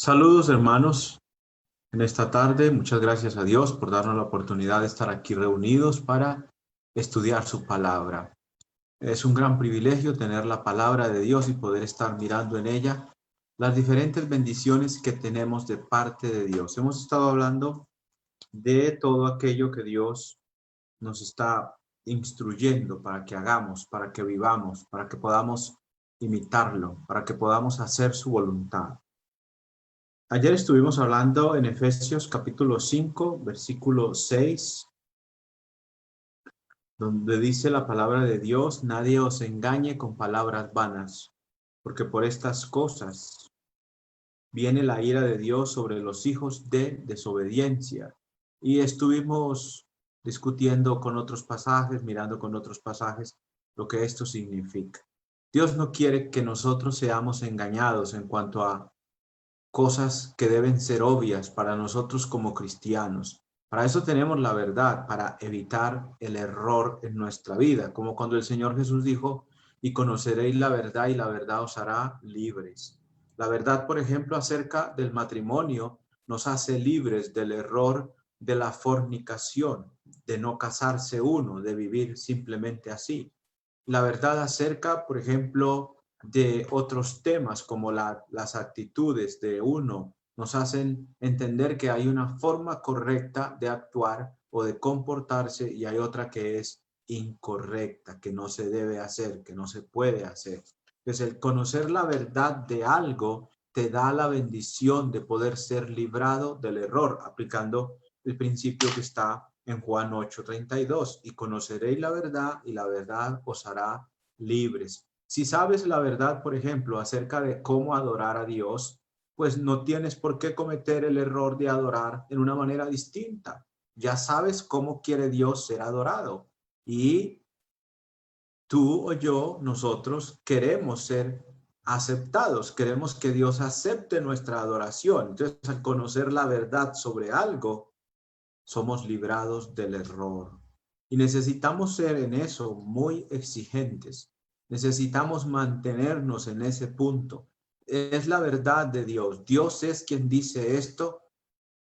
Saludos hermanos, en esta tarde muchas gracias a Dios por darnos la oportunidad de estar aquí reunidos para estudiar su palabra. Es un gran privilegio tener la palabra de Dios y poder estar mirando en ella las diferentes bendiciones que tenemos de parte de Dios. Hemos estado hablando de todo aquello que Dios nos está instruyendo para que hagamos, para que vivamos, para que podamos imitarlo, para que podamos hacer su voluntad. Ayer estuvimos hablando en Efesios capítulo 5, versículo 6, donde dice la palabra de Dios: nadie os engañe con palabras vanas, porque por estas cosas viene la ira de Dios sobre los hijos de desobediencia. Y estuvimos discutiendo con otros pasajes, mirando con otros pasajes lo que esto significa. Dios no quiere que nosotros seamos engañados en cuanto a cosas que deben ser obvias para nosotros como cristianos. Para eso tenemos la verdad, para evitar el error en nuestra vida, como cuando el Señor Jesús dijo: y conoceréis la verdad y la verdad os hará libres. La verdad, por ejemplo, acerca del matrimonio nos hace libres del error de la fornicación, de no casarse uno, de vivir simplemente así. La verdad acerca, por ejemplo, de otros temas como las actitudes de uno, nos hacen entender que hay una forma correcta de actuar o de comportarse y hay otra que es incorrecta, que no se debe hacer, que no se puede hacer. Entonces, el conocer la verdad de algo te da la bendición de poder ser librado del error, aplicando el principio que está en Juan 8:32, y conoceréis la verdad y la verdad os hará libres. Si sabes la verdad, por ejemplo, acerca de cómo adorar a Dios, pues no tienes por qué cometer el error de adorar en una manera distinta. Ya sabes cómo quiere Dios ser adorado. Y tú o yo, nosotros queremos ser aceptados, queremos que Dios acepte nuestra adoración. Entonces, al conocer la verdad sobre algo, somos librados del error. Y necesitamos ser en eso muy exigentes. Necesitamos mantenernos en ese punto. Es la verdad de Dios. Dios es quien dice esto.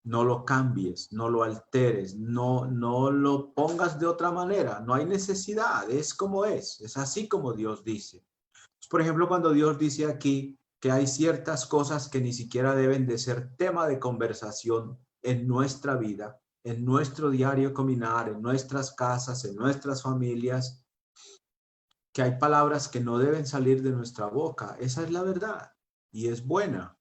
No lo cambies, no lo alteres, no lo pongas de otra manera. No hay necesidad, es como es así como Dios dice. Por ejemplo, cuando Dios dice aquí que hay ciertas cosas que ni siquiera deben de ser tema de conversación en nuestra vida, en nuestro diario caminar, en nuestras casas, en nuestras familias, que hay palabras que no deben salir de nuestra boca. Esa es la verdad y es buena,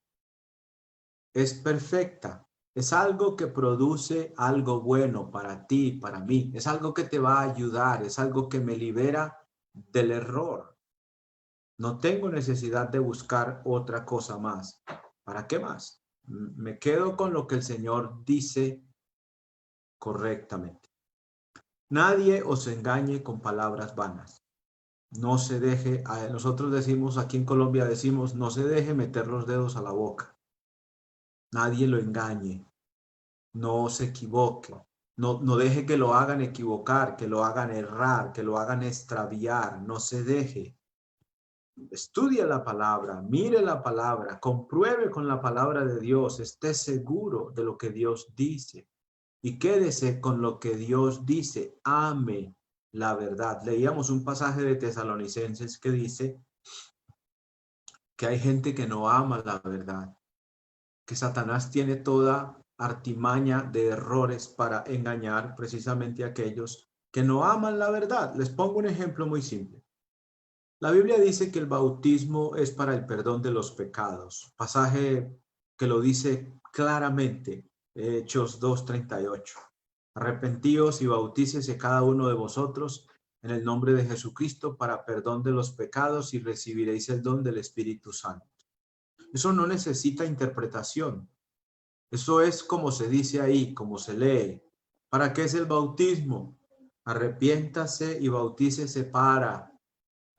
es perfecta. Es algo que produce algo bueno para ti, para mí. Es algo que te va a ayudar, es algo que me libera del error. No tengo necesidad de buscar otra cosa más. ¿Para qué más? Me quedo con lo que el Señor dice correctamente. Nadie os engañe con palabras vanas. No se deje, nosotros decimos, aquí en Colombia decimos, no se deje meter los dedos a la boca. Nadie lo engañe. No se equivoque. No deje que lo hagan equivocar, que lo hagan errar, que lo hagan extraviar. No se deje. Estudie la palabra, mire la palabra, compruebe con la palabra de Dios, esté seguro de lo que Dios dice y quédese con lo que Dios dice, ame la verdad. Leíamos un pasaje de Tesalonicenses que dice que hay gente que no ama la verdad, que Satanás tiene toda artimaña de errores para engañar precisamente a aquellos que no aman la verdad. Les pongo un ejemplo muy simple. La Biblia dice que el bautismo es para el perdón de los pecados, pasaje que lo dice claramente, Hechos 2:38. Arrepentíos y bautícese cada uno de vosotros en el nombre de Jesucristo para perdón de los pecados y recibiréis el don del Espíritu Santo. Eso no necesita interpretación. Eso es como se dice ahí, como se lee. ¿Para qué es el bautismo? Arrepiéntase y bautícese para...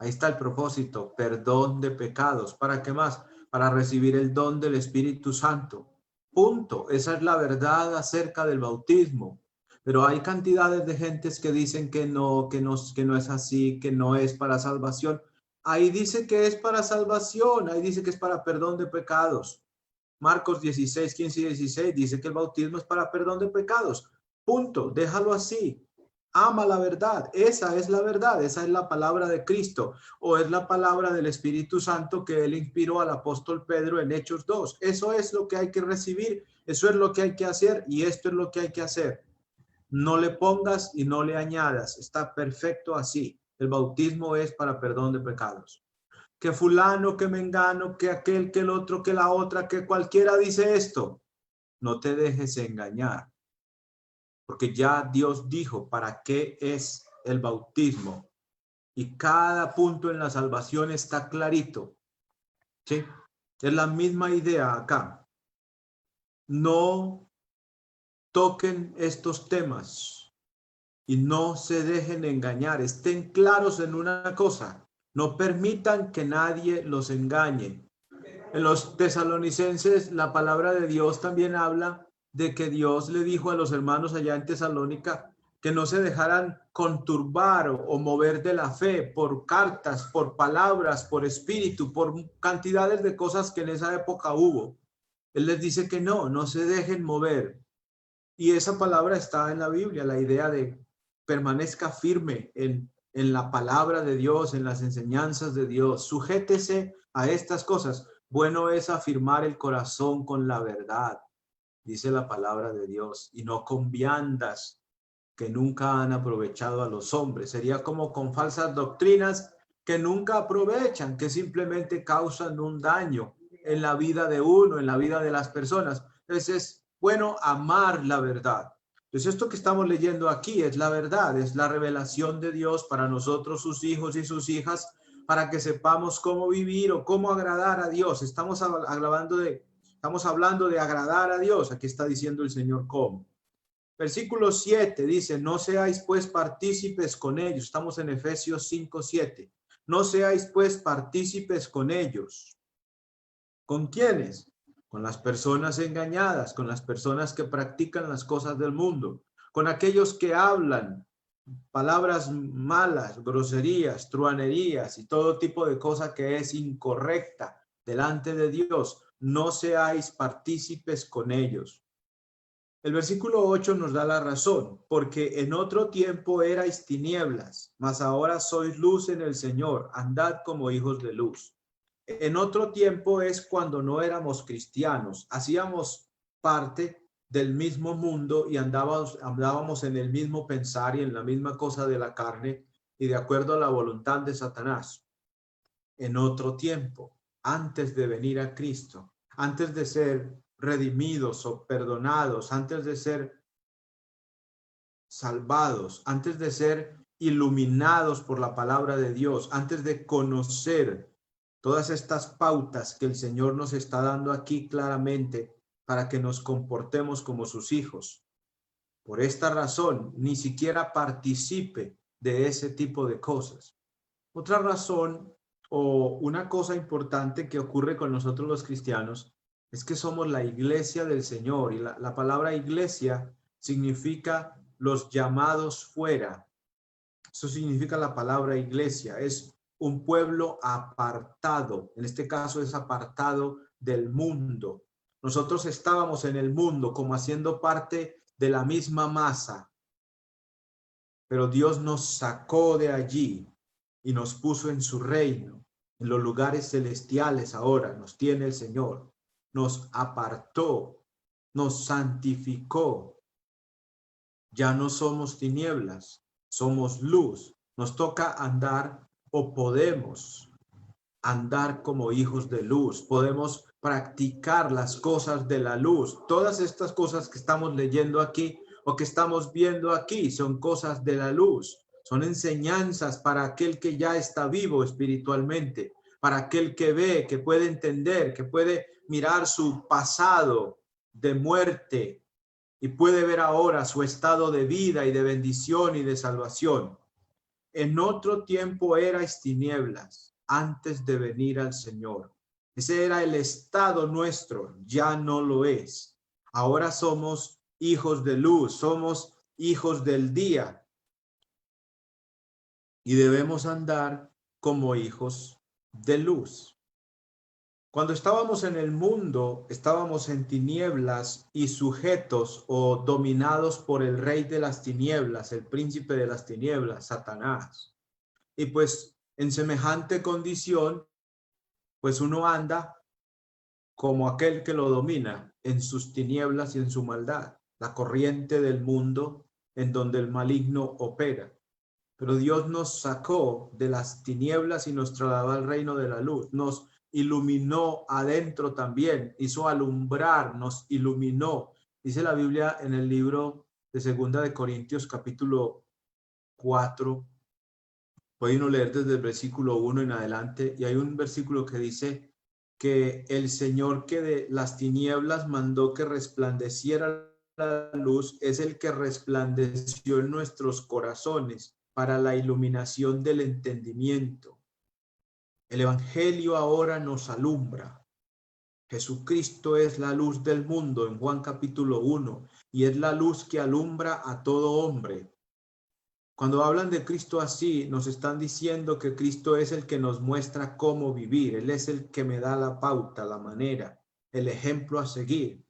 Ahí está el propósito, perdón de pecados. ¿Para qué más? Para recibir el don del Espíritu Santo. Punto. Esa es la verdad acerca del bautismo. Pero hay cantidades de gentes que dicen que no es así, que no es para salvación. Ahí dice que es para salvación, ahí dice que es para perdón de pecados. Marcos 16, 15 y 16 dice que el bautismo es para perdón de pecados. Punto, déjalo así. Ama la verdad, esa es la verdad, esa es la palabra de Cristo, o es la palabra del Espíritu Santo que él inspiró al apóstol Pedro en Hechos 2. Eso es lo que hay que recibir, eso es lo que hay que hacer y esto es lo que hay que hacer. No le pongas y no le añadas, está perfecto así. El bautismo es para perdón de pecados. Que fulano, que mengano, que aquel, que el otro, que la otra, que cualquiera dice esto, no te dejes engañar. Porque ya Dios dijo para qué es el bautismo. Y cada punto en la salvación está clarito. ¿Sí? Es la misma idea acá. No toquen estos temas y no se dejen engañar. Estén claros en una cosa. No permitan que nadie los engañe. En los tesalonicenses, la palabra de Dios también habla de que Dios le dijo a los hermanos allá en Tesalónica que no se dejaran conturbar o mover de la fe por cartas, por palabras, por espíritu, por cantidades de cosas que en esa época hubo. Él les dice que no se dejen mover. Y esa palabra está en la Biblia, la idea de permanezca firme en la palabra de Dios, en las enseñanzas de Dios. Sujétese a estas cosas. Bueno es afirmar el corazón con la verdad, dice la palabra de Dios, y no con viandas que nunca han aprovechado a los hombres. Sería como con falsas doctrinas que nunca aprovechan, que simplemente causan un daño en la vida de uno, en la vida de las personas. Entonces es bueno amar la verdad. Entonces esto que estamos leyendo aquí es la verdad, es la revelación de Dios para nosotros, sus hijos y sus hijas, para que sepamos cómo vivir o cómo agradar a Dios. Estamos hablando de agradar a Dios. Aquí está diciendo el Señor cómo. Versículo 7 dice, no seáis pues partícipes con ellos. Estamos en Efesios 5, 7. No seáis pues partícipes con ellos. ¿Con quiénes? Con las personas engañadas, con las personas que practican las cosas del mundo, con aquellos que hablan palabras malas, groserías, truanerías y todo tipo de cosa que es incorrecta delante de Dios. No seáis partícipes con ellos. El versículo 8 nos da la razón, porque en otro tiempo erais tinieblas, mas ahora sois luz en el Señor, andad como hijos de luz. En otro tiempo es cuando no éramos cristianos, hacíamos parte del mismo mundo y andábamos en el mismo pensar y en la misma cosa de la carne y de acuerdo a la voluntad de Satanás. En otro tiempo, antes de venir a Cristo, antes de ser redimidos o perdonados, antes de ser salvados, antes de ser iluminados por la palabra de Dios, antes de conocer todas estas pautas que el Señor nos está dando aquí claramente para que nos comportemos como sus hijos. Por esta razón, ni siquiera participe de ese tipo de cosas. Otra razón o una cosa importante que ocurre con nosotros los cristianos es que somos la iglesia del Señor y la palabra iglesia significa los llamados fuera. Eso significa la palabra iglesia, es un pueblo apartado, en este caso es apartado del mundo. Nosotros estábamos en el mundo como haciendo parte de la misma masa, pero Dios nos sacó de allí y nos puso en su reino, en los lugares celestiales ahora nos tiene el Señor, nos apartó, nos santificó. Ya no somos tinieblas, somos luz. Nos toca andar o podemos andar como hijos de luz. Podemos practicar las cosas de la luz. Todas estas cosas que estamos leyendo aquí o que estamos viendo aquí son cosas de la luz. Son enseñanzas para aquel que ya está vivo espiritualmente, para aquel que ve, que puede entender, que puede mirar su pasado de muerte y puede ver ahora su estado de vida y de bendición y de salvación. En otro tiempo erais tinieblas antes de venir al Señor. Ese era el estado nuestro, ya no lo es. Ahora somos hijos de luz, somos hijos del día y debemos andar como hijos de luz. Cuando estábamos en el mundo, estábamos en tinieblas y sujetos o dominados por el rey de las tinieblas, el príncipe de las tinieblas, Satanás. Y pues en semejante condición, pues uno anda como aquel que lo domina en sus tinieblas y en su maldad, la corriente del mundo en donde el maligno opera. Pero Dios nos sacó de las tinieblas y nos trasladó al reino de la luz. Nos iluminó adentro también, hizo alumbrar, nos iluminó. Dice la Biblia en el libro de Segunda de Corintios capítulo 4. Puede uno leer desde el versículo 1 en adelante, y hay un versículo que dice que el Señor que de las tinieblas mandó que resplandeciera la luz es el que resplandeció en nuestros corazones para la iluminación del entendimiento. El Evangelio ahora nos alumbra. Jesucristo es la luz del mundo en Juan capítulo 1 y es la luz que alumbra a todo hombre. Cuando hablan de Cristo así, nos están diciendo que Cristo es el que nos muestra cómo vivir. Él es el que me da la pauta, la manera, el ejemplo a seguir.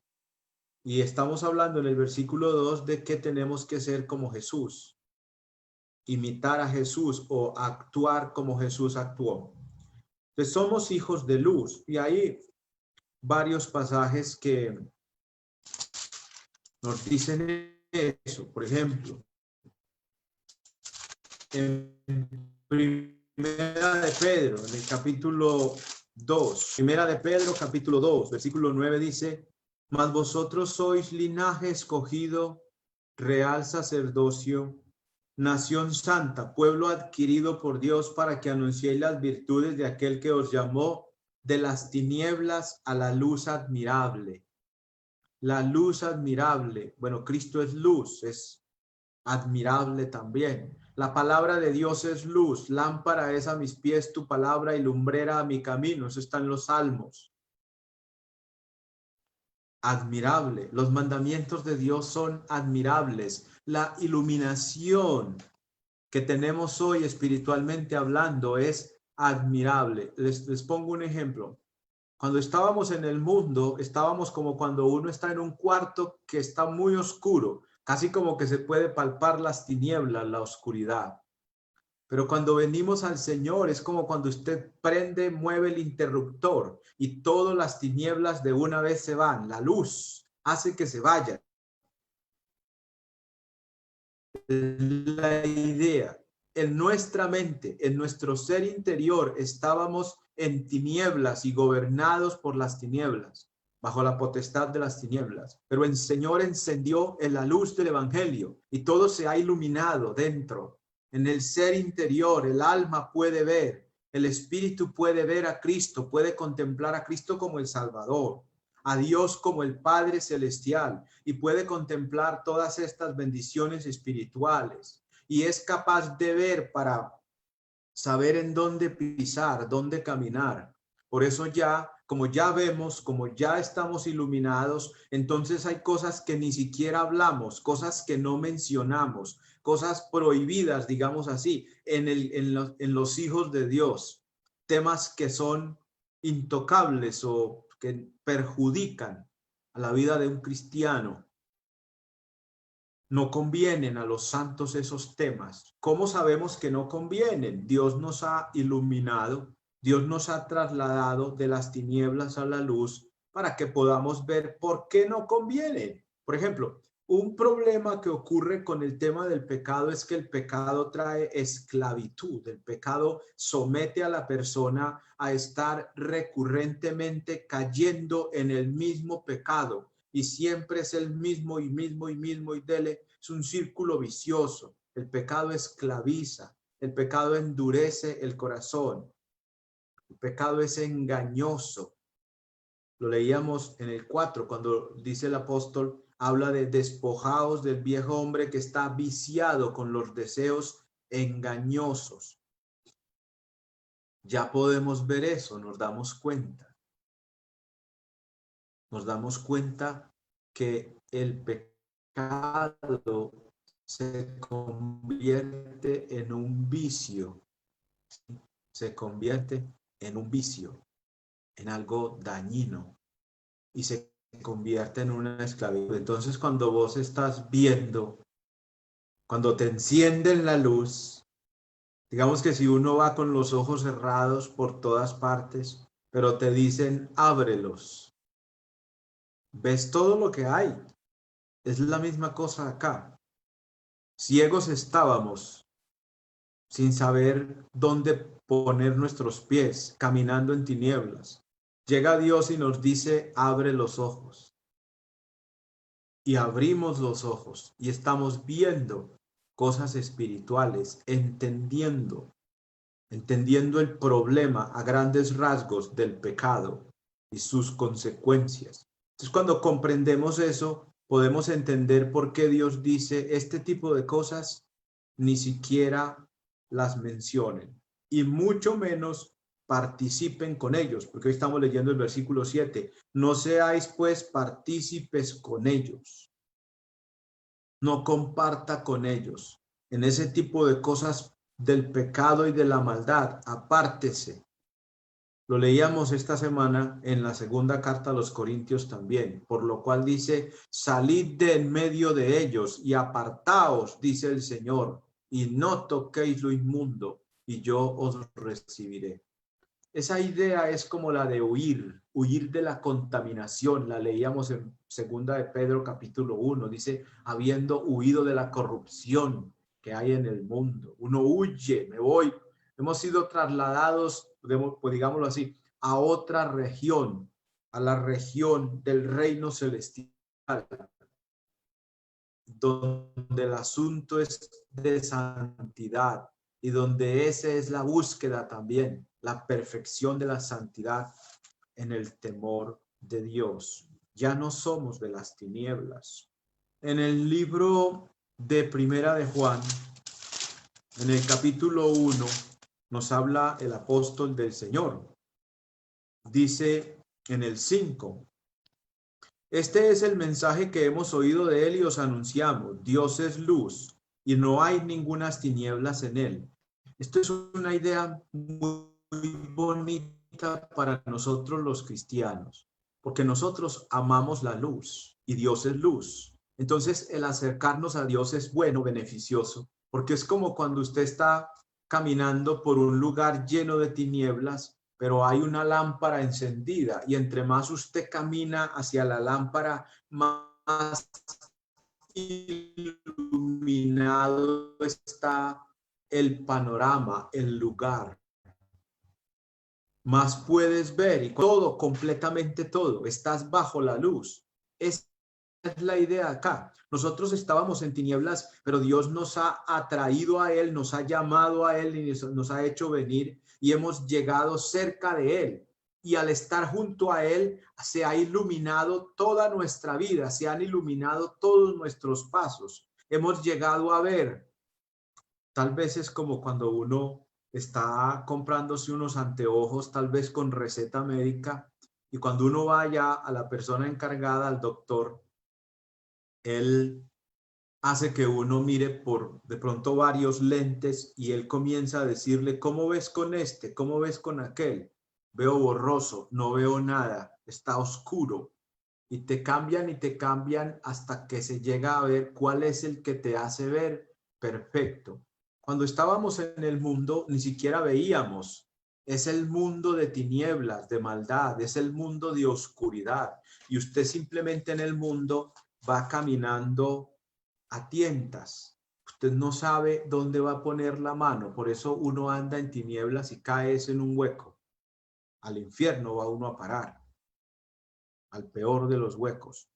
Y estamos hablando en el versículo 2 de que tenemos que ser como Jesús, imitar a Jesús o actuar como Jesús actuó. Entonces somos hijos de luz, y hay varios pasajes que nos dicen eso. Por ejemplo, en Primera de Pedro, en el capítulo 2, Primera de Pedro, capítulo 2, versículo 9 dice: mas vosotros sois linaje escogido, real sacerdocio, nación santa, pueblo adquirido por Dios, para que anunciéis las virtudes de aquel que os llamó de las tinieblas a la luz admirable. La luz admirable. Bueno, Cristo es luz, es admirable también. La palabra de Dios es luz, lámpara es a mis pies tu palabra y lumbrera a mi camino. Eso está en los Salmos. Admirable. Los mandamientos de Dios son admirables. La iluminación que tenemos hoy espiritualmente hablando es admirable. Les pongo un ejemplo. Cuando estábamos en el mundo, estábamos como cuando uno está en un cuarto que está muy oscuro, casi como que se puede palpar las tinieblas, la oscuridad. Pero cuando venimos al Señor, es como cuando usted prende, mueve el interruptor y todas las tinieblas de una vez se van. La luz hace que se vayan. La idea, en nuestra mente, en nuestro ser interior, estábamos en tinieblas y gobernados por las tinieblas, bajo la potestad de las tinieblas. Pero el Señor encendió en la luz del Evangelio y todo se ha iluminado dentro. En el ser interior, el alma puede ver, el espíritu puede ver a Cristo, puede contemplar a Cristo como el Salvador, a Dios como el Padre Celestial, y puede contemplar todas estas bendiciones espirituales, y es capaz de ver para saber en dónde pisar, dónde caminar. Por eso ya, como ya vemos, como ya estamos iluminados, entonces hay cosas que ni siquiera hablamos, cosas que no mencionamos, cosas prohibidas, digamos así, en los hijos de Dios, temas que son intocables o que perjudican a la vida de un cristiano. No convienen a los santos esos temas. ¿Cómo sabemos que no convienen? Dios nos ha iluminado, Dios nos ha trasladado de las tinieblas a la luz para que podamos ver por qué no convienen. Por ejemplo, un problema que ocurre con el tema del pecado es que el pecado trae esclavitud. El pecado somete a la persona a estar recurrentemente cayendo en el mismo pecado. Y siempre es el mismo y mismo y mismo y dele. Es un círculo vicioso. El pecado esclaviza, el pecado endurece el corazón, el pecado es engañoso. Lo leíamos en el 4 cuando dice el apóstol, habla de despojaos del viejo hombre que está viciado con los deseos engañosos. Ya podemos ver eso, nos damos cuenta. Nos damos cuenta que el pecado se convierte en un vicio. Se convierte en un vicio. en algo dañino y se convierte en una esclavitud. Entonces, cuando vos estás viendo, cuando te encienden la luz, digamos que si uno va con los ojos cerrados por todas partes, pero te dicen ábrelos, ves todo lo que hay. Es la misma cosa acá. Ciegos estábamos, sin saber dónde poner nuestros pies, caminando en tinieblas. Llega Dios y nos dice, abre los ojos. Y abrimos los ojos y estamos viendo cosas espirituales, entendiendo el problema a grandes rasgos del pecado y sus consecuencias. Entonces, cuando comprendemos eso, podemos entender por qué Dios dice este tipo de cosas ni siquiera las mencionen y mucho menos participen con ellos, porque hoy estamos leyendo el versículo 7. No seáis pues partícipes con ellos. No comparta con ellos en ese tipo de cosas del pecado y de la maldad. Apártese. Lo leíamos esta semana en la segunda carta a los Corintios también, por lo cual dice, salid de en medio de ellos y apartaos, dice el Señor, y no toquéis lo inmundo, y yo os recibiré. Esa idea es como la de huir de la contaminación. La leíamos en segunda de Pedro capítulo 1, dice, habiendo huido de la corrupción que hay en el mundo. Uno huye, me voy. Hemos sido trasladados, pues digámoslo así, a otra región, a la región del reino celestial, donde el asunto es de santidad y donde esa es la búsqueda también, la perfección de la santidad en el temor de Dios. Ya no somos de las tinieblas. En el libro de Primera de Juan, en el capítulo 1, nos habla el apóstol del Señor. Dice en el 5, este es el mensaje que hemos oído de él y os anunciamos. Dios es luz y no hay ningunas tinieblas en él. Esto es una idea muy bonita para nosotros los cristianos, porque nosotros amamos la luz y Dios es luz. Entonces, el acercarnos a Dios es bueno, beneficioso, porque es como cuando usted está caminando por un lugar lleno de tinieblas, pero hay una lámpara encendida y entre más usted camina hacia la lámpara, más iluminado está el panorama, el lugar. Más puedes ver y todo, completamente todo, estás bajo la luz. Esa es la idea acá. Nosotros estábamos en tinieblas, pero Dios nos ha atraído a Él, nos ha llamado a Él y nos ha hecho venir y hemos llegado cerca de Él. Y al estar junto a Él, se ha iluminado toda nuestra vida, se han iluminado todos nuestros pasos. Hemos llegado a ver. Tal vez es como cuando uno está comprándose unos anteojos, tal vez con receta médica, y cuando uno vaya a la persona encargada, al doctor, él hace que uno mire por de pronto varios lentes y él comienza a decirle, ¿cómo ves con este? ¿Cómo ves con aquel? Veo borroso, no veo nada, está oscuro. Y te cambian hasta que se llega a ver cuál es el que te hace ver perfecto. Cuando estábamos en el mundo, ni siquiera veíamos. Es el mundo de tinieblas, de maldad, es el mundo de oscuridad. Y usted simplemente en el mundo va caminando a tientas. Usted no sabe dónde va a poner la mano, por eso uno anda en tinieblas y cae en un hueco. Al infierno va uno a parar, al peor de los huecos.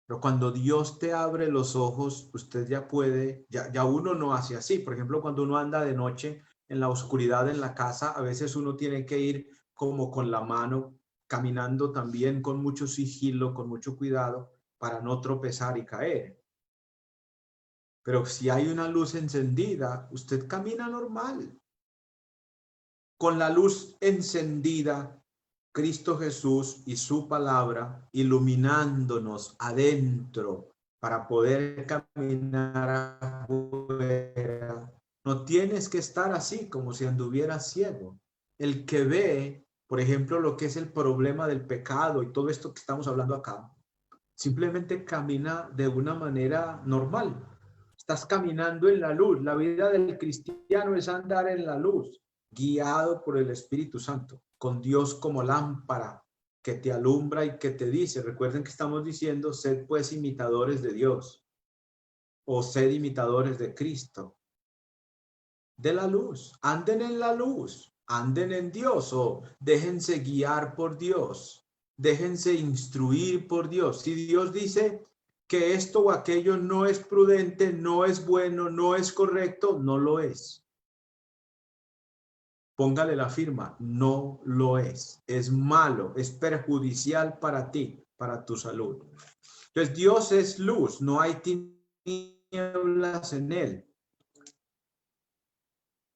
Pero cuando Dios te abre los ojos, usted ya puede, ya uno no hace así. Por ejemplo, cuando uno anda de noche en la oscuridad en la casa, a veces uno tiene que ir como con la mano, caminando también con mucho sigilo, con mucho cuidado, para no tropezar y caer. Pero si hay una luz encendida, usted camina normal. Con la luz encendida, Cristo Jesús y su palabra iluminándonos adentro para poder caminar afuera. No tienes que estar así como si anduvieras ciego. El que ve por ejemplo, lo que es el problema del pecado y todo esto que estamos hablando acá, simplemente camina de una manera normal. Estás caminando en la luz. La vida del cristiano es andar en la luz, guiado por el Espíritu Santo, con Dios como lámpara que te alumbra y que te dice. Recuerden que estamos diciendo, sed pues imitadores de Dios o sed imitadores de Cristo, de la luz. Anden en la luz, anden en Dios o déjense guiar por Dios, déjense instruir por Dios. Si Dios dice que esto o aquello no es prudente, no es bueno, no es correcto, no lo es. Póngale la firma, no lo es malo, es perjudicial para ti, para tu salud. Entonces Dios es luz, no hay tinieblas en él.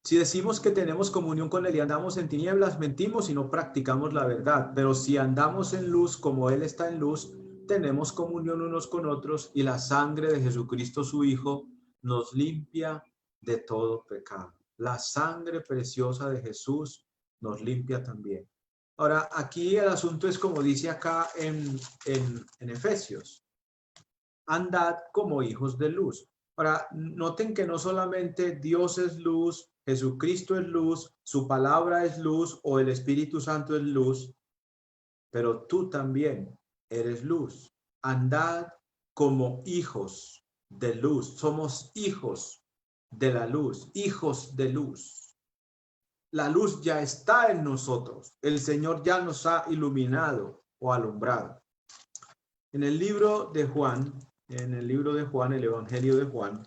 Si decimos que tenemos comunión con él y andamos en tinieblas, mentimos y no practicamos la verdad. Pero si andamos en luz como él está en luz, tenemos comunión unos con otros y la sangre de Jesucristo su Hijo nos limpia de todo pecado. La sangre preciosa de Jesús nos limpia también. Ahora, aquí el asunto es como dice acá en Efesios. Andad como hijos de luz. Ahora, noten que no solamente Dios es luz, Jesucristo es luz, su palabra es luz o el Espíritu Santo es luz, pero tú también eres luz. Andad como hijos de luz. Somos hijos de la luz, hijos de luz. La luz ya está en nosotros. El Señor ya nos ha iluminado o alumbrado. En el libro de Juan, el Evangelio de Juan,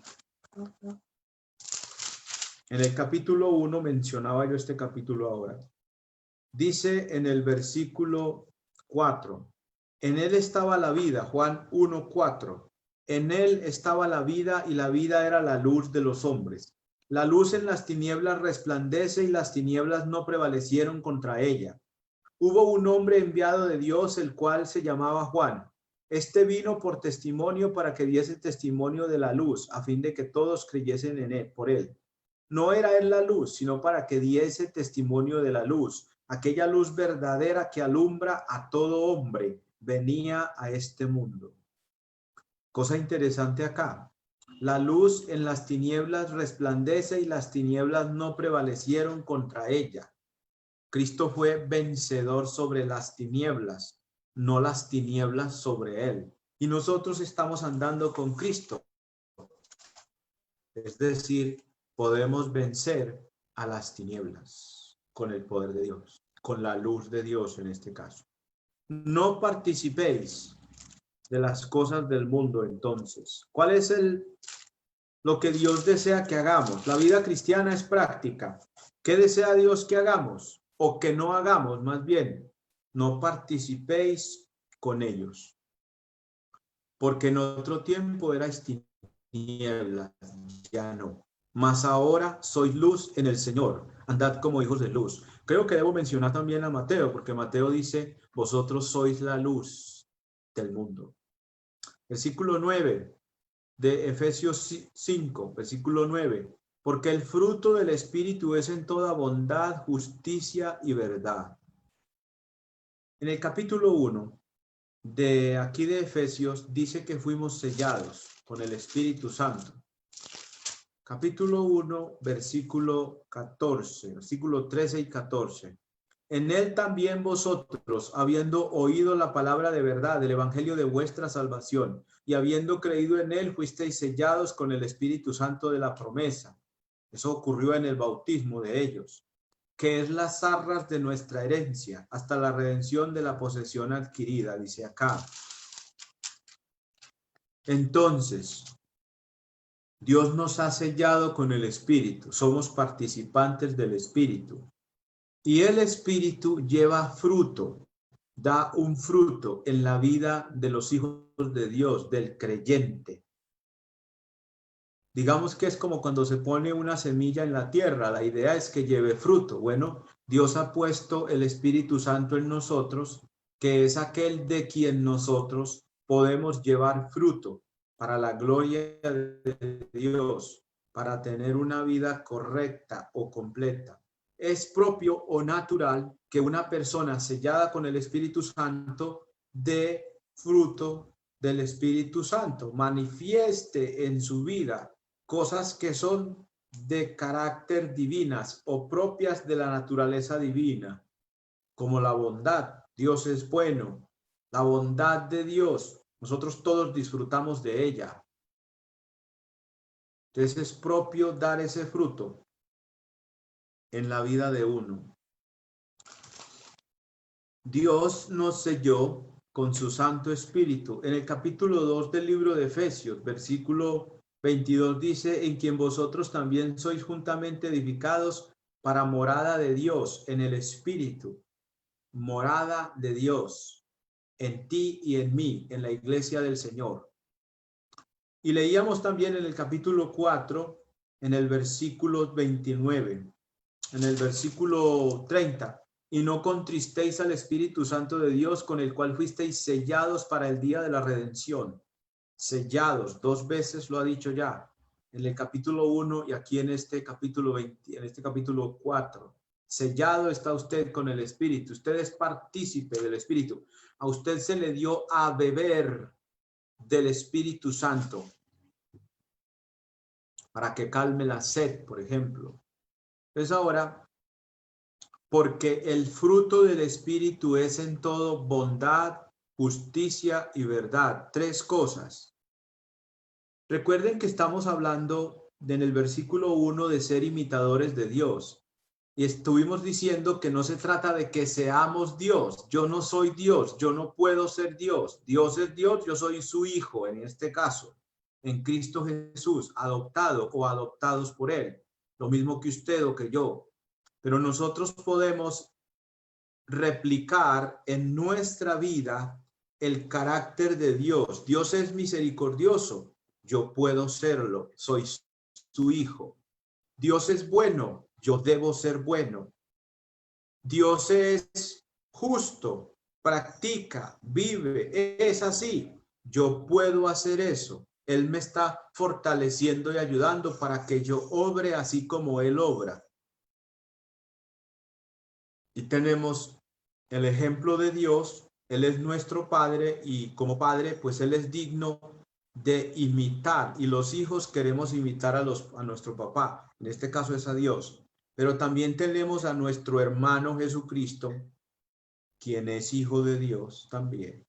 en el capítulo 1, mencionaba yo este capítulo ahora, dice en el versículo 4, en él estaba la vida, Juan 1:4, en él estaba la vida y la vida era la luz de los hombres. La luz en las tinieblas resplandece y las tinieblas no prevalecieron contra ella. Hubo un hombre enviado de Dios, el cual se llamaba Juan. Este vino por testimonio para que diese testimonio de la luz, a fin de que todos creyesen en él, por él. No era él la luz, sino para que diese testimonio de la luz. Aquella luz verdadera que alumbra a todo hombre venía a este mundo. Cosa interesante acá. La luz en las tinieblas resplandece y las tinieblas no prevalecieron contra ella. Cristo fue vencedor sobre las tinieblas, no las tinieblas sobre él. Y nosotros estamos andando con Cristo. Es decir, podemos vencer a las tinieblas con el poder de Dios, con la luz de Dios en este caso. No participéis de las cosas del mundo entonces. ¿Cuál es lo que Dios desea que hagamos? La vida cristiana es práctica. ¿Qué desea Dios que hagamos? O que no hagamos, más bien. No participéis con ellos. Porque en otro tiempo erais tinieblas, ya no. Mas ahora sois luz en el Señor. Andad como hijos de luz. Creo que debo mencionar también a Mateo, porque Mateo dice, vosotros sois la luz del mundo. Versículo 9 de Efesios 5, versículo 9. Porque el fruto del Espíritu es en toda bondad, justicia y verdad. En el capítulo 1 de aquí de Efesios dice que fuimos sellados con el Espíritu Santo. Capítulo 1, versículo 14, versículo 13 y 14. En él también vosotros, habiendo oído la palabra de verdad, del evangelio de vuestra salvación, y habiendo creído en él, fuisteis sellados con el Espíritu Santo de la promesa. Eso ocurrió en el bautismo de ellos, que es las arras de nuestra herencia, hasta la redención de la posesión adquirida, dice acá. Entonces, Dios nos ha sellado con el Espíritu, somos participantes del Espíritu. Y el Espíritu lleva fruto, da un fruto en la vida de los hijos de Dios, del creyente. Digamos que es como cuando se pone una semilla en la tierra, la idea es que lleve fruto. Bueno, Dios ha puesto el Espíritu Santo en nosotros, que es aquel de quien nosotros podemos llevar fruto para la gloria de Dios, para tener una vida correcta o completa. es propio o natural que una persona sellada con el Espíritu Santo dé fruto del Espíritu Santo, manifieste en su vida cosas que son de carácter divinas o propias de la naturaleza divina, como la bondad. Dios es bueno. La bondad de Dios, nosotros todos disfrutamos de ella. Entonces es propio dar ese fruto en la vida de uno. Dios nos selló con su Santo Espíritu. En el capítulo 2 del libro de Efesios, versículo 22 dice, en quien vosotros también sois juntamente edificados para morada de Dios en el Espíritu. Morada de Dios en ti y en mí, en la iglesia del Señor. Y leíamos también en el capítulo 4, en el versículo 29, en el versículo 30, y no contristéis al Espíritu Santo de Dios, con el cual fuisteis sellados para el día de la redención. Sellados, 2 veces lo ha dicho ya, en el capítulo 1 y aquí en este capítulo 20, en este capítulo 4. Sellado está usted con el Espíritu, usted es partícipe del Espíritu. A usted se le dio a beber del Espíritu Santo para que calme la sed, por ejemplo. Entonces ahora, porque el fruto del Espíritu es en todo bondad, justicia y verdad. 3 cosas. Recuerden que estamos hablando en el versículo 1 de ser imitadores de Dios. Y estuvimos diciendo que no se trata de que seamos Dios. Yo no soy Dios, yo no puedo ser Dios. Dios es Dios, yo soy su hijo en este caso, en Cristo Jesús, adoptado o adoptados por Él. Lo mismo que usted o que yo. Pero nosotros podemos replicar en nuestra vida el carácter de Dios. Dios es misericordioso, yo puedo serlo, soy su hijo. Dios es bueno, yo debo ser bueno. Dios es justo, practica, vive, es así, yo puedo hacer eso. Él me está fortaleciendo y ayudando para que yo obre así como Él obra. Y tenemos el ejemplo de Dios. Él es nuestro Padre y como Padre, pues Él es digno de imitar. Y los hijos queremos imitar a nuestro papá. En este caso es a Dios. Pero también tenemos a nuestro hermano Jesucristo, quien es hijo de Dios también.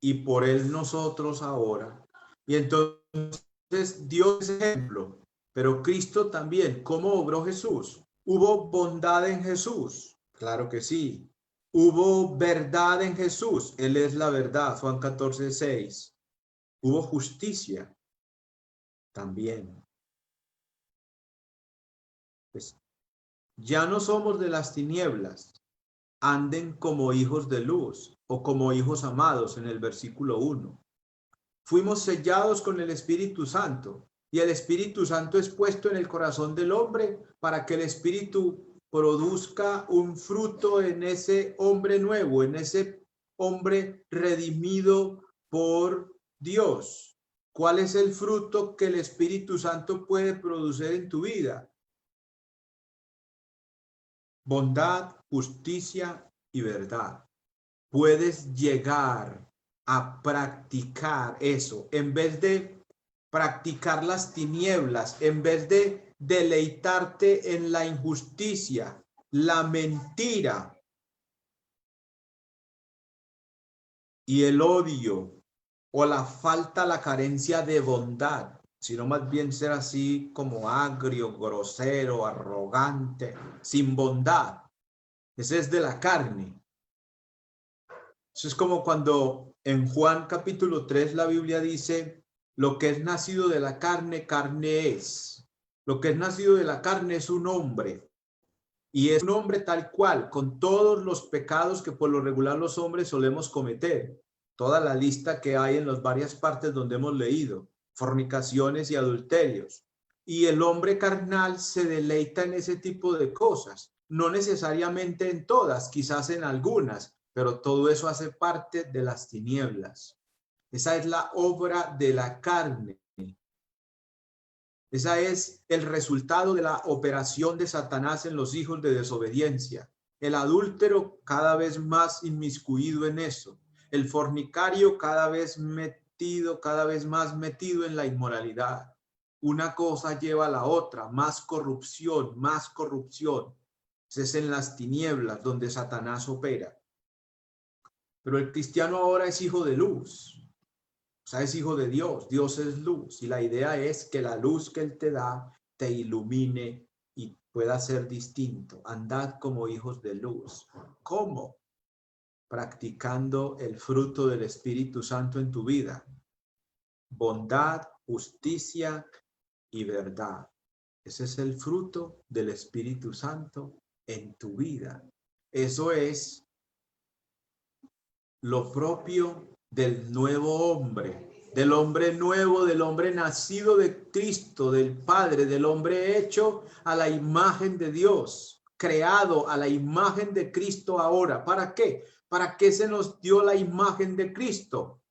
Y por Él nosotros ahora. Y entonces Dios es ejemplo. Pero Cristo también. ¿Cómo obró Jesús? ¿Hubo bondad en Jesús? Claro que sí. ¿Hubo verdad en Jesús? Él es la verdad, Juan 14:6. ¿Hubo justicia? También. Pues, ya no somos de las tinieblas. Anden como hijos de luz o como hijos amados en el versículo 1. Fuimos sellados con el Espíritu Santo y el Espíritu Santo es puesto en el corazón del hombre para que el Espíritu produzca un fruto en ese hombre nuevo, en ese hombre redimido por Dios. ¿Cuál es el fruto que el Espíritu Santo puede producir en tu vida? Bondad, justicia y verdad. Puedes llegar a practicar eso en vez de practicar las tinieblas, en vez de deleitarte en la injusticia, la mentira y el odio o la falta, la carencia de bondad, sino más bien ser así como agrio, grosero, arrogante, sin bondad. Ese es de la carne. Eso es como cuando en Juan capítulo 3 la Biblia dice, lo que es nacido de la carne, carne es. Lo que es nacido de la carne es un hombre. Y es un hombre tal cual, con todos los pecados que por lo regular los hombres solemos cometer. Toda la lista que hay en las varias partes donde hemos leído, fornicaciones y adulterios. Y el hombre carnal se deleita en ese tipo de cosas. No necesariamente en todas, quizás en algunas, pero todo eso hace parte de las tinieblas. Esa es la obra de la carne. Ese es el resultado de la operación de Satanás en los hijos de desobediencia. El adúltero cada vez más inmiscuido en eso. El fornicario cada vez más metido en la inmoralidad. Una cosa lleva a la otra, más corrupción, más corrupción. Es en las tinieblas donde Satanás opera. Pero el cristiano ahora es hijo de luz. O sea, es hijo de Dios. Dios es luz. Y la idea es que la luz que Él te da te ilumine y pueda ser distinto. Andad como hijos de luz. ¿Cómo? Practicando el fruto del Espíritu Santo en tu vida. Bondad, justicia y verdad. Ese es el fruto del Espíritu Santo en tu vida. Eso es lo propio del nuevo hombre, del hombre nuevo, del hombre nacido de Cristo, del Padre, del hombre hecho a la imagen de Dios, creado a la imagen de Cristo ahora. ¿Para qué? ¿Para qué se nos dio la imagen de Cristo?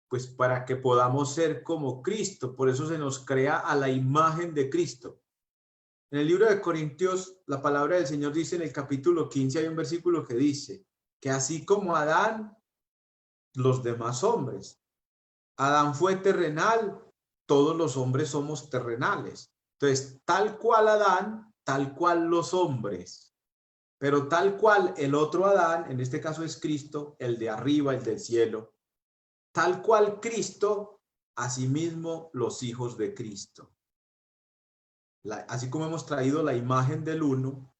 Pues para que podamos ser como Cristo. Por eso se nos crea a la imagen de Cristo. En el libro de Corintios, la palabra del Señor dice en el capítulo 15, hay un versículo que dice que así como Adán, los demás hombres. Adán fue terrenal, todos los hombres somos terrenales. Entonces, tal cual Adán, tal cual los hombres. Pero tal cual el otro Adán, en este caso es Cristo, el de arriba, el del cielo. Tal cual Cristo, asimismo los hijos de Cristo. Así como hemos traído la imagen del uno,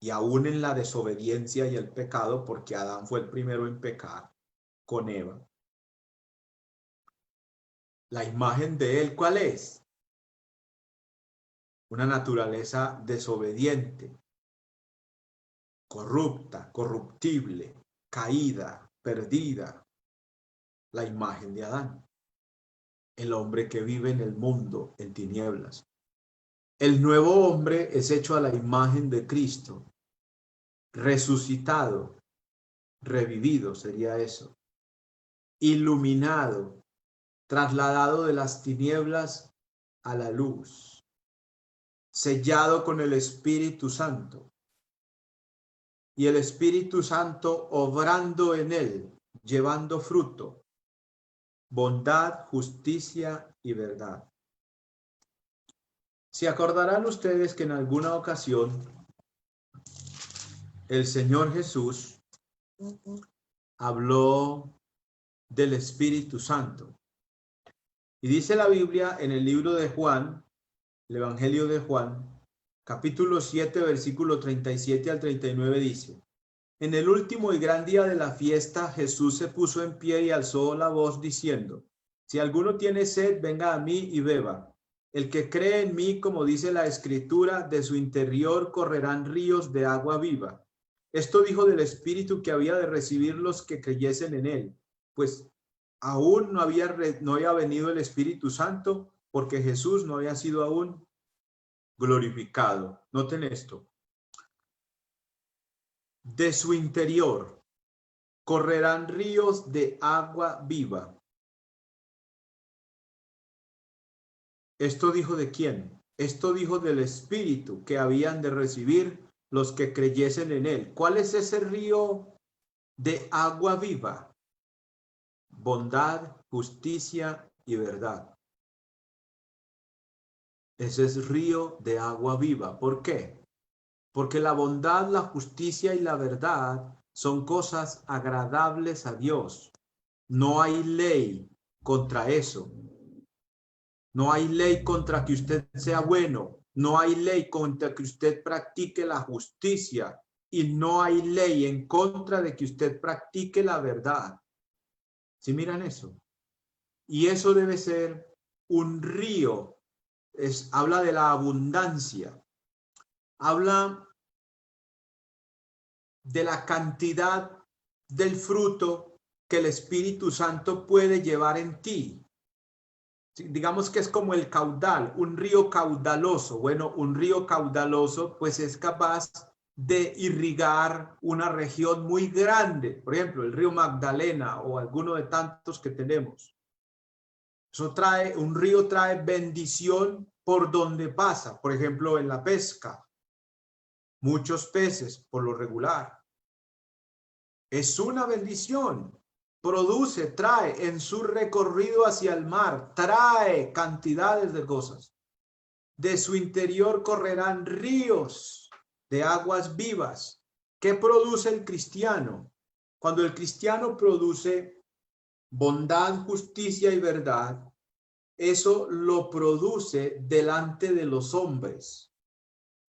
y aún en la desobediencia y el pecado, porque Adán fue el primero en pecar con Eva. La imagen de él, ¿cuál es? Una naturaleza desobediente, corrupta, corruptible, caída, perdida. La imagen de Adán. El hombre que vive en el mundo en tinieblas. El nuevo hombre es hecho a la imagen de Cristo. Resucitado, revivido sería eso. Iluminado, trasladado de las tinieblas a la luz. Sellado con el Espíritu Santo. Y el Espíritu Santo obrando en él, llevando fruto, bondad, justicia y verdad. Se acordarán ustedes que en alguna ocasión el Señor Jesús habló del Espíritu Santo. Y dice la Biblia en el libro de Juan, el Evangelio de Juan, capítulo 7, versículo 37 al 39 dice: En el último y gran día de la fiesta, Jesús se puso en pie y alzó la voz diciendo: Si alguno tiene sed, venga a mí y beba. El que cree en mí, como dice la Escritura, de su interior correrán ríos de agua viva. Esto dijo del Espíritu que había de recibir los que creyesen en él, pues aún no había venido el Espíritu Santo, porque Jesús no había sido aún glorificado. Noten esto. De su interior correrán ríos de agua viva. ¿Esto dijo de quién? Esto dijo del Espíritu que habían de recibir los que creyesen en él. ¿Cuál es ese río de agua viva? Bondad, justicia y verdad. Ese es río de agua viva. ¿Por qué? Porque la bondad, la justicia y la verdad son cosas agradables a Dios. No hay ley contra eso. No hay ley contra que usted sea bueno. No hay ley contra que usted practique la justicia. Y no hay ley en contra de que usted practique la verdad. ¿Sí miran eso? Y eso debe ser un río. Habla de la abundancia. Habla de la cantidad del fruto que el Espíritu Santo puede llevar en ti. Digamos que es como el caudal, un río caudaloso. Bueno, un río caudaloso pues es capaz de irrigar una región muy grande. Por ejemplo, el río Magdalena o alguno de tantos que tenemos. Un río trae bendición por donde pasa. Por ejemplo, en la pesca, muchos peces por lo regular. Es una bendición. Produce, trae en su recorrido hacia el mar, trae cantidades de cosas. De su interior correrán ríos de aguas vivas. ¿Qué produce el cristiano? Cuando el cristiano produce bondad, justicia y verdad, eso lo produce delante de los hombres.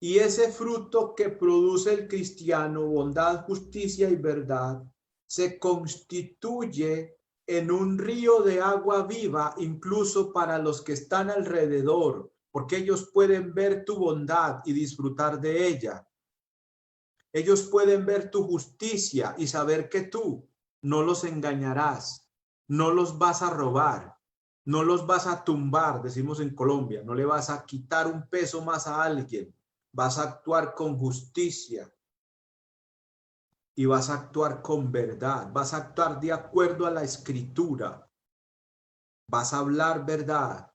Y ese fruto que produce el cristiano, bondad, justicia y verdad, se constituye en un río de agua viva, incluso para los que están alrededor, porque ellos pueden ver tu bondad y disfrutar de ella. Ellos pueden ver tu justicia y saber que tú no los engañarás, no los vas a robar, no los vas a tumbar, decimos en Colombia, no le vas a quitar un peso más a alguien, vas a actuar con justicia. Y vas a actuar con verdad, vas a actuar de acuerdo a la escritura, vas a hablar verdad.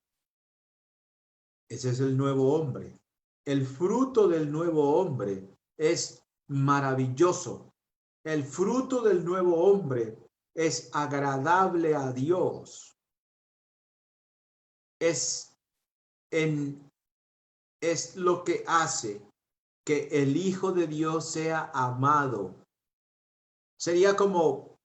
Ese es el nuevo hombre. El fruto del nuevo hombre es maravilloso. El fruto del nuevo hombre es agradable a Dios. Es lo que hace que el Hijo de Dios sea amado. Sería como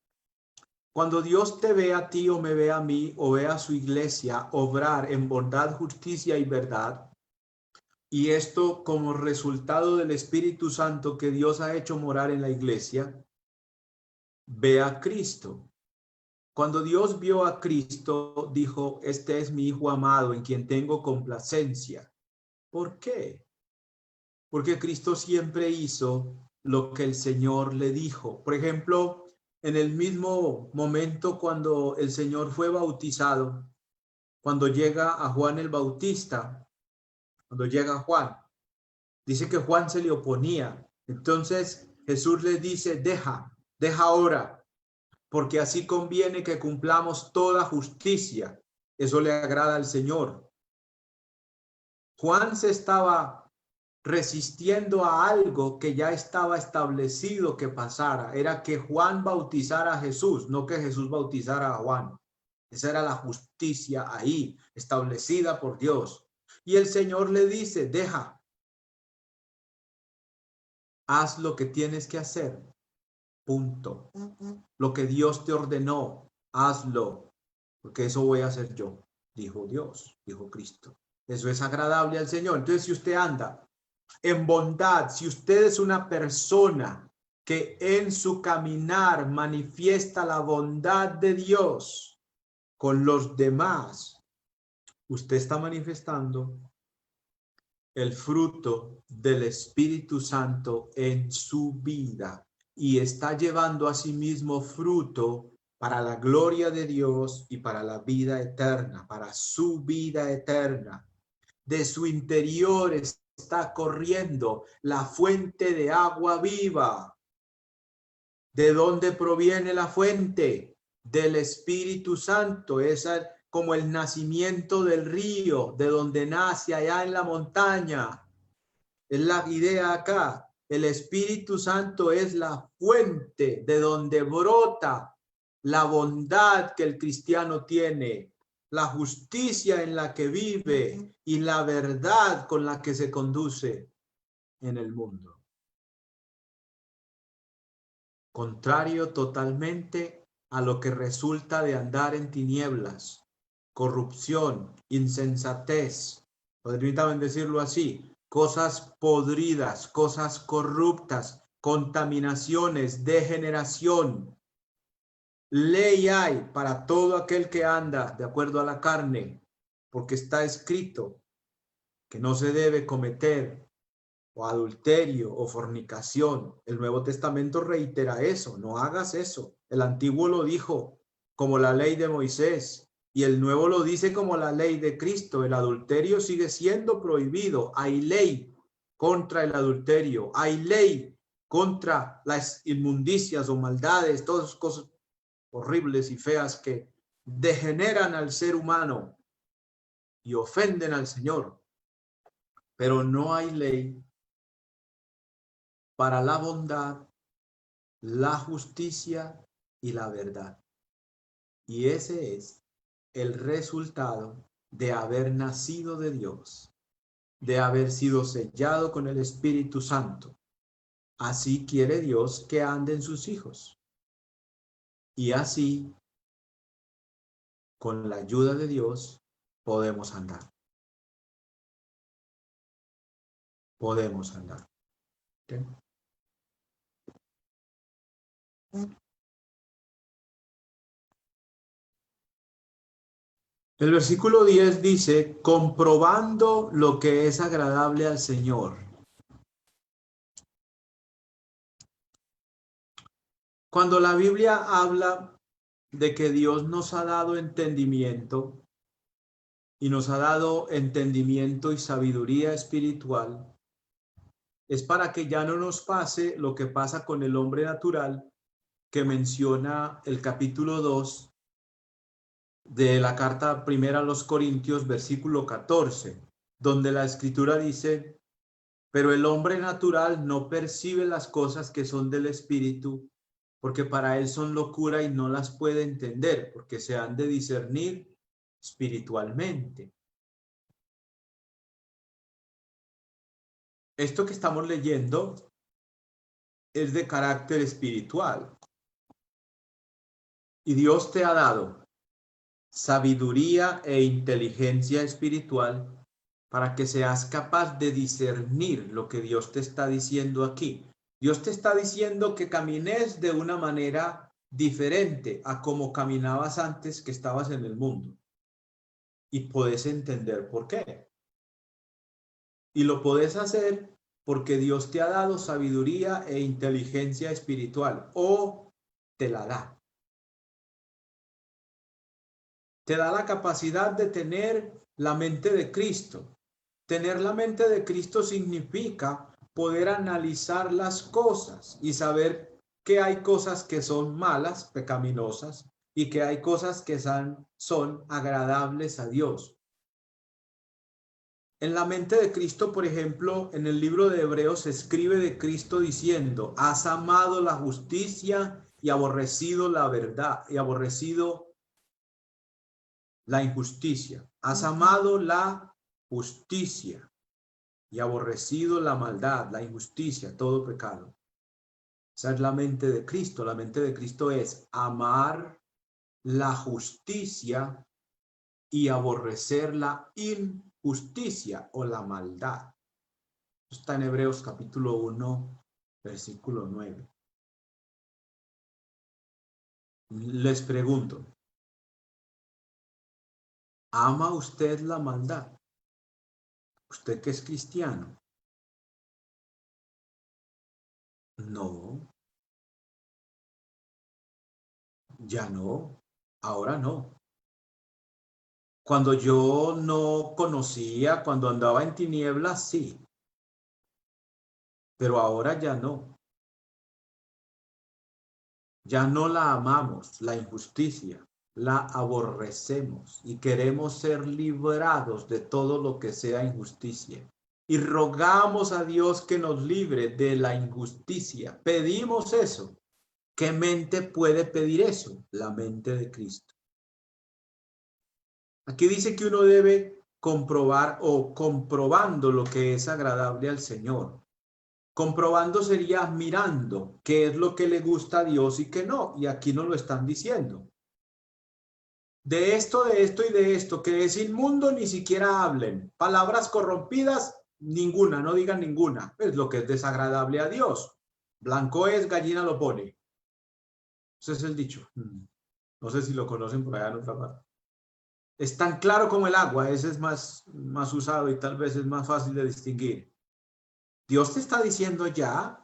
cuando Dios te ve a ti o me ve a mí o ve a su iglesia obrar en bondad, justicia y verdad, y esto como resultado del Espíritu Santo que Dios ha hecho morar en la iglesia, ve a Cristo. Cuando Dios vio a Cristo, dijo, este es mi Hijo amado en quien tengo complacencia. ¿Por qué? Porque Cristo siempre hizo lo que el Señor le dijo. Por ejemplo, en el mismo momento cuando el Señor fue bautizado, cuando llega a Juan el Bautista, cuando llega Juan, dice que Juan se le oponía. Entonces Jesús le dice, deja ahora, porque así conviene que cumplamos toda justicia. Eso le agrada al Señor. Juan se estaba resistiendo a algo que ya estaba establecido que pasara. Era que Juan bautizara a Jesús, no que Jesús bautizara a Juan. Esa era la justicia ahí, establecida por Dios. Y el Señor le dice, deja, haz lo que tienes que hacer, punto. Lo que Dios te ordenó, hazlo, porque eso voy a hacer yo, dijo Dios, dijo Cristo. Eso es agradable al Señor. Entonces, si usted anda en bondad, si usted es una persona que en su caminar manifiesta la bondad de Dios con los demás, usted está manifestando el fruto del Espíritu Santo en su vida y está llevando a sí mismo fruto para la gloria de Dios y para la vida eterna, para su vida eterna. De su interior está corriendo la fuente de agua viva. ¿De dónde proviene la fuente? Del Espíritu Santo. Es como el nacimiento del río, de donde nace allá en la montaña. Es la idea acá. El Espíritu Santo es la fuente de donde brota la bondad que el cristiano tiene, la justicia en la que vive y la verdad con la que se conduce en el mundo. Contrario totalmente a lo que resulta de andar en tinieblas, corrupción, insensatez, podrían decirlo así, cosas podridas, cosas corruptas, contaminaciones, degeneración. Ley hay para todo aquel que anda de acuerdo a la carne, porque está escrito que no se debe cometer o adulterio o fornicación. El Nuevo Testamento reitera eso, no hagas eso. El Antiguo lo dijo como la ley de Moisés y el Nuevo lo dice como la ley de Cristo. El adulterio sigue siendo prohibido. Hay ley contra el adulterio, hay ley contra las inmundicias o maldades, todas esas cosas horribles y feas que degeneran al ser humano y ofenden al Señor. Pero no hay ley para la bondad, la justicia y la verdad. Y ese es el resultado de haber nacido de Dios, de haber sido sellado con el Espíritu Santo. Así quiere Dios que anden sus hijos. Y así, con la ayuda de Dios, podemos andar. Podemos andar. ¿Okay? El versículo 10 dice, comprobando lo que es agradable al Señor. Cuando la Biblia habla de que Dios nos ha dado entendimiento y nos ha dado entendimiento y sabiduría espiritual, es para que ya no nos pase lo que pasa con el hombre natural que menciona el capítulo 2 de la carta primera a los Corintios, versículo 14, donde la escritura dice, pero el hombre natural no percibe las cosas que son del espíritu, porque para él son locura y no las puede entender, porque se han de discernir espiritualmente. Esto que estamos leyendo es de carácter espiritual. Y Dios te ha dado sabiduría e inteligencia espiritual para que seas capaz de discernir lo que Dios te está diciendo aquí. Dios te está diciendo que camines de una manera diferente a como caminabas antes que estabas en el mundo. Y puedes entender por qué. Y lo puedes hacer porque Dios te ha dado sabiduría e inteligencia espiritual, o te la da. Te da la capacidad de tener la mente de Cristo. Tener la mente de Cristo significa poder analizar las cosas y saber que hay cosas que son malas, pecaminosas, y que hay cosas que son agradables a Dios. En la mente de Cristo, por ejemplo, en el libro de Hebreos se escribe de Cristo diciendo, has amado la justicia y aborrecido la verdad, y aborrecido la injusticia. Has amado la justicia y aborrecido la maldad, la injusticia, todo pecado. Esa es la mente de Cristo. La mente de Cristo es amar la justicia y aborrecer la injusticia o la maldad. Está en Hebreos capítulo 1, versículo 9. Les pregunto, ¿ama usted la maldad? ¿Usted que es cristiano? No, ya no, ahora no. Cuando yo no conocía, cuando andaba en tinieblas, sí. Pero ahora ya no. Ya no la amamos, la injusticia. La aborrecemos y queremos ser librados de todo lo que sea injusticia. Y rogamos a Dios que nos libre de la injusticia. Pedimos eso. ¿Qué mente puede pedir eso? La mente de Cristo. Aquí dice que uno debe comprobar o comprobando lo que es agradable al Señor. Comprobando sería mirando qué es lo que le gusta a Dios y qué no. Y aquí nos lo están diciendo. De esto y de esto, que es inmundo, ni siquiera hablen. Palabras corrompidas, ninguna, no digan ninguna. Es lo que es desagradable a Dios. Blanco es, gallina lo pone. Ese es el dicho. No sé si lo conocen por allá en otra parte. Es tan claro como el agua, ese es más usado y tal vez es más fácil de distinguir. Dios te está diciendo ya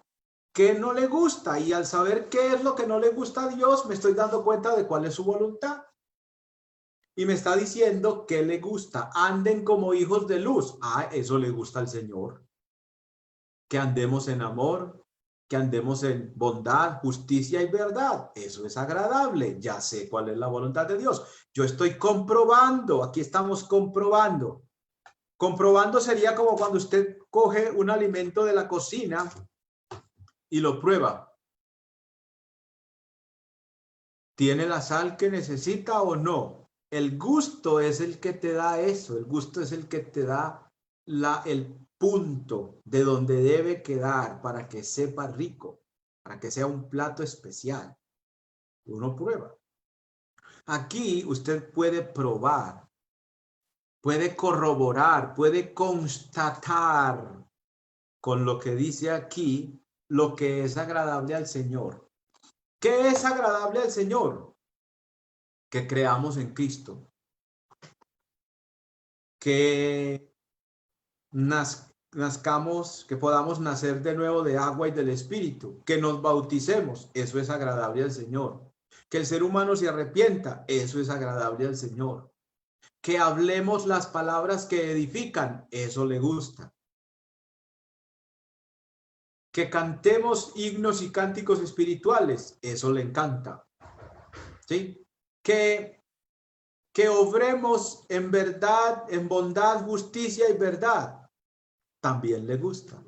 que no le gusta, y al saber qué es lo que no le gusta a Dios, me estoy dando cuenta de cuál es su voluntad. Y me está diciendo que le gusta, anden como hijos de luz. Eso le gusta al Señor. Que andemos en amor, que andemos en bondad, justicia y verdad. Eso es agradable. Ya sé cuál es la voluntad de Dios. Yo estoy comprobando. Aquí estamos comprobando. Comprobando sería como cuando usted coge un alimento de la cocina y lo prueba. ¿Tiene la sal que necesita o no? El gusto es el que te da eso. El gusto es el que te da el punto de donde debe quedar para que sepa rico, para que sea un plato especial. Uno prueba. Aquí usted puede probar, puede corroborar, puede constatar con lo que dice aquí lo que es agradable al Señor. ¿Qué es agradable al Señor? Que creamos en Cristo, que nazcamos, que podamos nacer de nuevo de agua y del Espíritu, que nos bauticemos, eso es agradable al Señor. Que el ser humano se arrepienta, eso es agradable al Señor. Que hablemos las palabras que edifican, eso le gusta. Que cantemos himnos y cánticos espirituales, eso le encanta. ¿Sí? Que obremos en verdad, en bondad, justicia y verdad, también le gusta.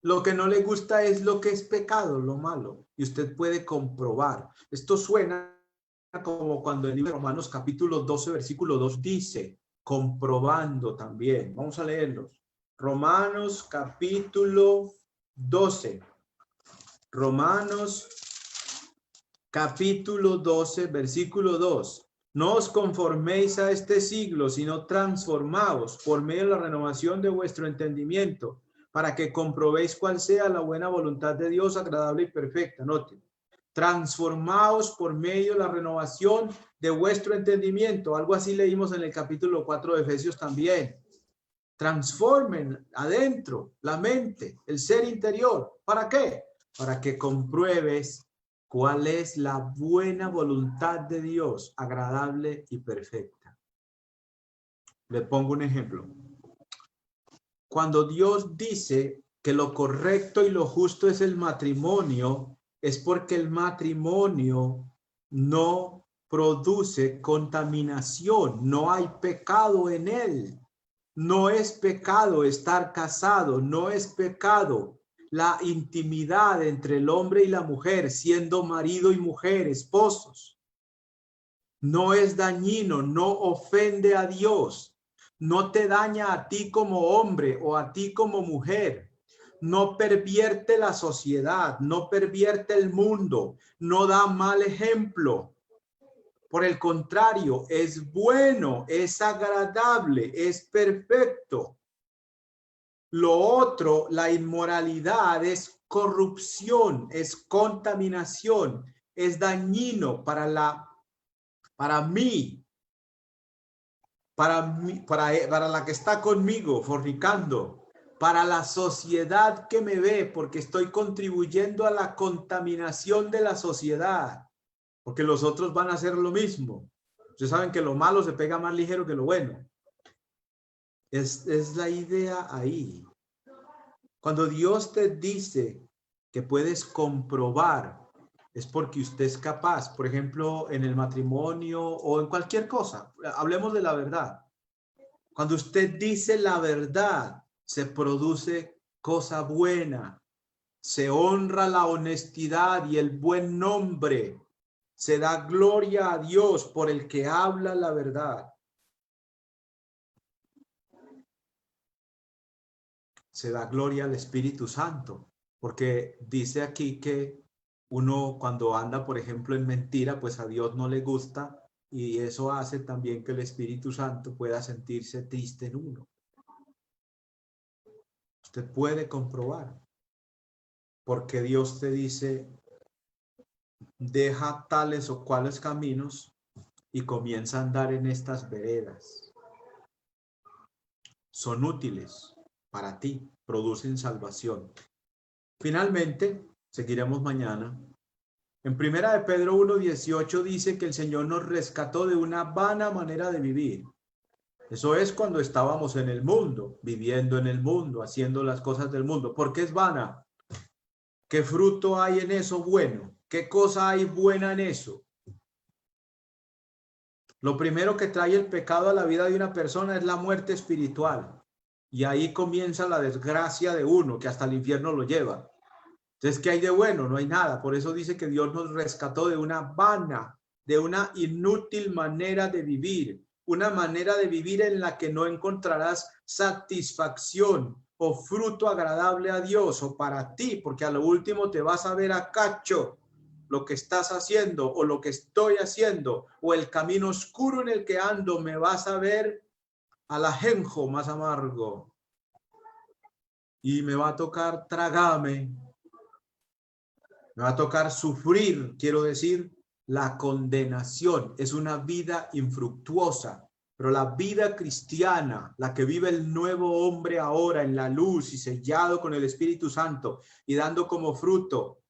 Lo que no le gusta es lo que es pecado, lo malo. Y usted puede comprobar. Esto suena como cuando en el libro de Romanos capítulo 12, versículo 2 dice, comprobando también. Vamos a leerlos. Romanos capítulo 12. Romanos capítulo 12, versículo 2. No os conforméis a este siglo, sino transformaos por medio de la renovación de vuestro entendimiento, para que comprobéis cuál sea la buena voluntad de Dios, agradable y perfecta. Noten, transformaos por medio de la renovación de vuestro entendimiento. Algo así leímos en el capítulo 4 de Efesios también. Transformen adentro la mente, el ser interior. ¿Para qué? Para que compruebes cuál es la buena voluntad de Dios, agradable y perfecta. Le pongo un ejemplo. Cuando Dios dice que lo correcto y lo justo es el matrimonio, es porque el matrimonio no produce contaminación, no hay pecado en él. No es pecado estar casado, no es pecado la intimidad entre el hombre y la mujer, siendo marido y mujer, esposos. No es dañino, no ofende a Dios, no te daña a ti como hombre o a ti como mujer. No pervierte la sociedad, no pervierte el mundo, no da mal ejemplo. Por el contrario, es bueno, es agradable, es perfecto. Lo otro, la inmoralidad, es corrupción, es contaminación, es dañino para mí, para la que está conmigo, fornicando, para la sociedad que me ve, porque estoy contribuyendo a la contaminación de la sociedad. Porque los otros van a hacer lo mismo. Ustedes saben que lo malo se pega más ligero que lo bueno. Es la idea ahí. Cuando Dios te dice que puedes comprobar, es porque usted es capaz. Por ejemplo, en el matrimonio o en cualquier cosa. Hablemos de la verdad. Cuando usted dice la verdad, se produce cosa buena. Se honra la honestidad y el buen nombre. Se da gloria a Dios por el que habla la verdad. Se da gloria al Espíritu Santo, porque dice aquí que uno cuando anda, por ejemplo, en mentira, pues a Dios no le gusta y eso hace también que el Espíritu Santo pueda sentirse triste en uno. Usted puede comprobar, porque Dios te dice, deja tales o cuales caminos y comienza a andar en estas veredas. Son útiles para ti, producen salvación. Finalmente, seguiremos mañana. En Primera de Pedro 1:18 dice que el Señor nos rescató de una vana manera de vivir. Eso es cuando estábamos en el mundo, viviendo en el mundo, haciendo las cosas del mundo. ¿Por qué es vana? ¿Qué fruto hay en eso bueno? ¿Qué cosa hay buena en eso? Lo primero que trae el pecado a la vida de una persona es la muerte espiritual. Y ahí comienza la desgracia de uno, que hasta el infierno lo lleva. Entonces, ¿qué hay de bueno? No hay nada. Por eso dice que Dios nos rescató de una vana, de una inútil manera de vivir. Una manera de vivir en la que no encontrarás satisfacción o fruto agradable a Dios o para ti, porque a lo último te vas a ver a cacho lo que estás haciendo o lo que estoy haciendo o el camino oscuro en el que ando, me vas a ver al ajenjo más amargo y me va a tocar tragarme, me va a tocar sufrir, quiero decir, la condenación. Es una vida infructuosa, pero la vida cristiana, la que vive el nuevo hombre ahora en la luz y sellado con el Espíritu Santo y dando como fruto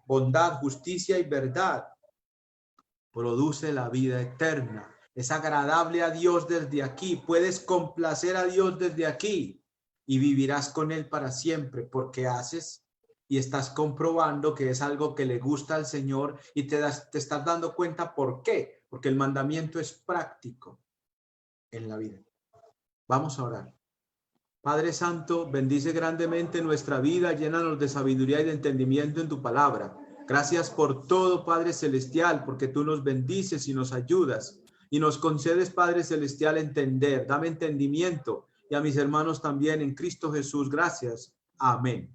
bondad, justicia y verdad, produce la vida eterna. Es agradable a Dios desde aquí. Puedes complacer a Dios desde aquí y vivirás con Él para siempre porque haces y estás comprobando que es algo que le gusta al Señor y te estás dando cuenta por qué. Porque el mandamiento es práctico en la vida. Vamos a orar. Padre Santo, bendice grandemente nuestra vida, llénanos de sabiduría y de entendimiento en tu palabra. Gracias por todo, Padre Celestial, porque tú nos bendices y nos ayudas y nos concedes, Padre Celestial, entender. Dame entendimiento y a mis hermanos también en Cristo Jesús. Gracias. Amén.